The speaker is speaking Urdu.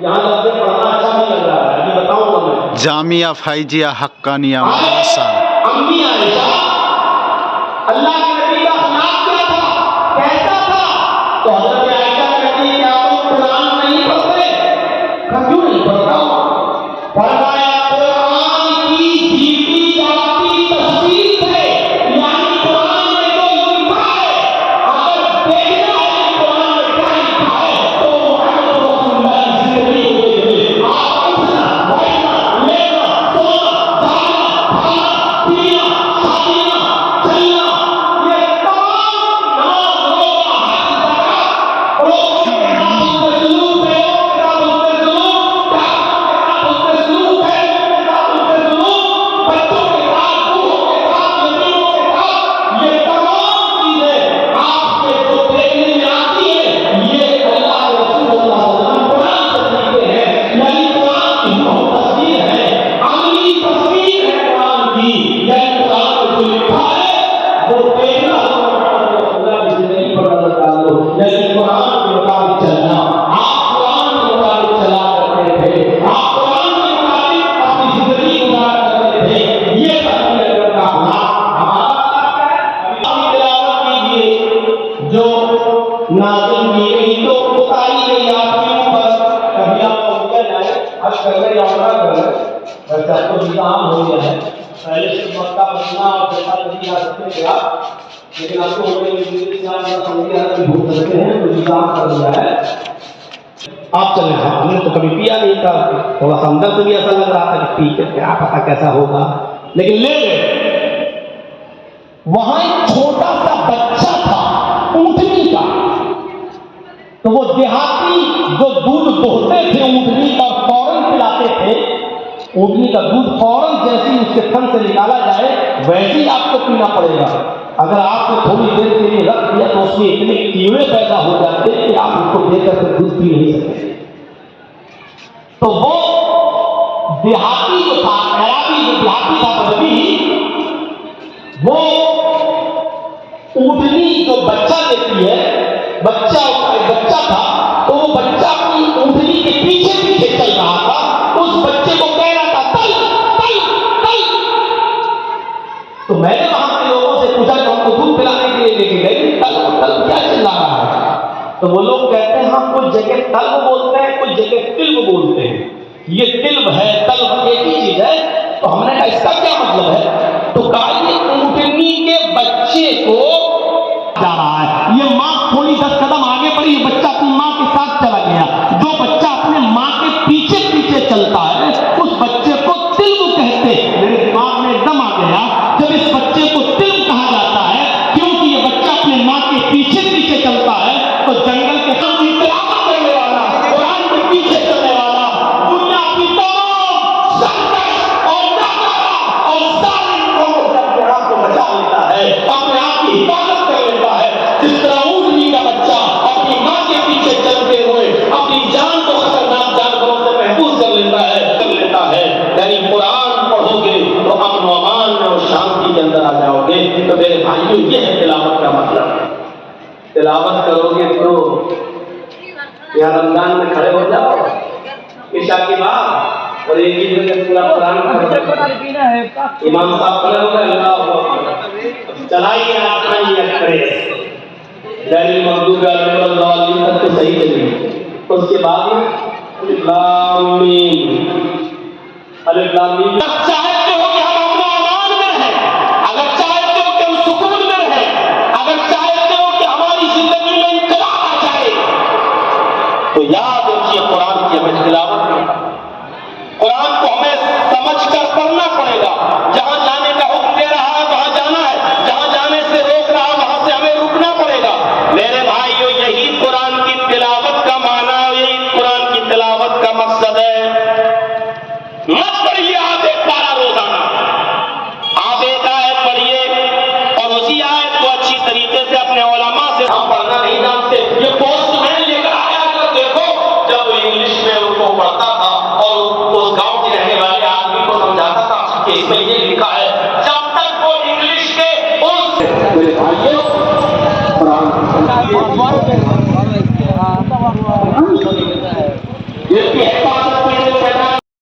یہاں لفظ پڑھنا اچھا نہیں لگ رہا ہے، ابھی بتاؤں گا میں۔ جامعہ فائزیہ حقانیہ مدرسہ۔ امی عائشہ، اللہ کے نبی کا اخلاق کیا تھا، کیسا تھا؟ تو حضرت عائشہ کہتی ہے کیا تم قرآن نہیں پڑھتے؟ کیوں نہیں پڑھتا؟ فرمایا قرآن کی جیتی جاتی تصدیق ہے، یعنی قرآن میں جو لکھا ہے اگر دیکھنا ہے قرآن میں کیا لکھا ہے تو محمد رسول اللہ کی زندگی کو دیکھیں۔ آپ اٹھنا، بیٹھنا، لیٹنا، سونا، جاگنا، کھانا، پینا، شادیاں، چلنا، یہ تمام نماز، روزہ، حج، زکات، روزوں کے ساتھ اس میں سلوک ہے، کے ساتھ اس میں سلوک، ڈاکٹروں کے ساتھ اس میں سلوک ہے، کے ساتھ اس میں سلوک، بچوں کے ساتھ، بوڑھوں کے ساتھ، یتیموں کے ساتھ، یہ تمام چیزیں آپ کے جو دیکھنے میں آتی ہیں یہ اللہ کے رسول صلی اللہ علیہ وسلم قرآن سے سیکھتے ہیں، یعنی قرآن کی ہم تصویر ہے، عملی تصویر ہے قرآن کی، یعنی قرآن میں جو لکھا ہے وہ دیکھنا ہو محمد رسول اللہ کی زندگی پر نظر ڈال دو، یعنی قرآن کے مطابق چلنا۔ آپ قرآن کے مطابق چلا کرتے تھے، آپ قرآن کے مطابق اپنی زندگی گزارا کرتے تھے، یہ تقوی اکبر کا اخلاق ہمارا اخلاق ہے۔ ابھی تلاوت کیجیے جو نازل کی گئی تو اتاری گئی آپ کے اوپر، کبھی آپ کو کیا جائے حج کر لیں یا عمرہ کر لیں، ویسے آپ کو ویزا عام ہو گیا ہے، پہلے سے مکہ مدینہ اور جیسا کبھی آ سکتے تھے آپ، لیکن آپ کو ہو گئی سے آپ سعودی عرب میں گھوم سکتے ہیں تو ویزا عام کر دیا ہے، آپ چلیں۔ ہم نے تو کبھی پیا نہیں تھا، تھوڑا سا اندر سے بھی ایسا لگ رہا تھا کہ ٹھیک ہے کیا پتا کیسا ہوگا، لیکن لے گئے۔ وہاں ایک چھوٹا سا بچہ تھا اونٹنی کا، تو وہ دیہاتی جو دودھ دوہتے تھے اونٹنی کا فوراً پلاتے تھے، اونٹنی کا دودھ فوراً جیسے ہی اس کے تھن سے نکالا جائے ویسے ہی آپ کو پینا پڑے گا، اگر آپ نے تھوڑی دیر کے لیے رکھ دیا تو اس میں اتنے کیڑے پیدا ہو جاتے کہ آپ اس کو دے کر کے دودھ پی نہیں سکتے۔ تو وہ دیہاتی جو تھا، عربی جو دیہاتی تھا بدبی، وہ اونٹنی جو بچہ دیتی ہے، بچہ تھا تو وہ بچہ اپنی اونٹنی کے پیچھے پیچھے چل رہا تھا، اس بچے کو کہہ رہا تھا تل تل تل۔ تو میں نے وہاں کے لوگوں سے پوچھا کہ ہم کو دودھ پلانے کے لیے لے کے گئے، تل تل کیا چلا رہا ہے؟ تو وہ لوگ کہتے ہیں ہم کچھ جگہ تلو بولتے ہیں، کچھ جگہ تلو بولتے ہیں، یہ تلو ہے تلو ایک ہی چیز ہے۔ تو ہم نے کہا اس کا کیا مطلب ہے؟ تو کہا یہ اونٹنی کے بچے کو جا رہا ہے، یہ ماں تھوڑی 10 قدم آگے بڑھی، بچہ اپنی ماں کے ساتھ چلا گیا، جو بچہ اپنے ماں کے پیچھے پیچھے چلتا ہے اس بچے کو تلو کہتے ہیں۔ میرے دماغ میں ایک دم آ گیا جب اس بچے کو تلو کہا جاتا ہے کیونکہ یہ بچہ اپنے ماں کے پیچھے پیچھے چلتا ہے، تو جنگل کے تلاوت کرنے والا، قرآن کے پیچھے چلنے والا، دنیا کی تمام سرکش اور ناکارہ اور ظالم قوموں سے اپنے آپ کو بچا لیتا ہے، اپنے آپ کی حفاظت کر لیتا ہے، جس طرح اونٹنی کا بچہ اپنی ماں کے پیچھے چلتے ہوئے اپنی جان کو خطرناک جانوروں سے محفوظ کر لیتا ہے۔ یعنی قرآن پڑھو گے تو امن و امان میں اور شانتی کے اندر آ جاؤ گے۔ تو میرے بھائیوں یہ ہے تلاوت کا مطلب، تلاوت کرو گے تو یہاں رمضان میں کھڑے ہو جاؤ عشاء کی بات اور ایک ہی جگہ پورا قرآن امام صاحب کھڑے ہو گئے، اللہ اکبر، چلائیے آپ کا یہ ایکسپریس غیر المغضوب علیہم ولا الضالین تک تو صحیح چلیے، اس کے بعد الف لام میم، الف لام میم۔ چاہتے ہو کہ ہم امن و امان میں رہیں، اگر چاہتے ہو کہ ہم سکون میں رہیں، اگر چاہتے ہو کہ ہماری زندگی میں انقلاب آ جائے تو یاد رکھیے قرآن کی ہمیں تلاوت کرنا، قرآن کو ہمیں سمجھ کر پڑھنا پڑے گا۔ جہاں جانے کا حکم دے رہا ہے وہاں جانا ہے، جہاں جانے سے روک رہا ہے وہاں سے ہمیں رکنا پڑے گا۔ میرے بھائیو یہی قرآن کی تلاوت کا معنی، یہی قرآن کی تلاوت کا مقصد ہے۔ مت پڑھیے آپ ایک پارہ روزانہ، آپ ایک آیت پڑھیے اور اسی آیت کو اچھی طریقے سے اپنے علماء سے ہم پڑھنا نہیں جانتے، یہ پوسٹ مین لے کر آیا کر دیکھو، جب وہ انگلش میں ان کو پڑھتا تھا اور اس گاؤں کے رہنے والے آدمی کو سمجھاتا تھا کہ اس میں یہ لکھا ہے، جب تک وہ انگلش کے اس میرے بھائیوں قرآن اس کی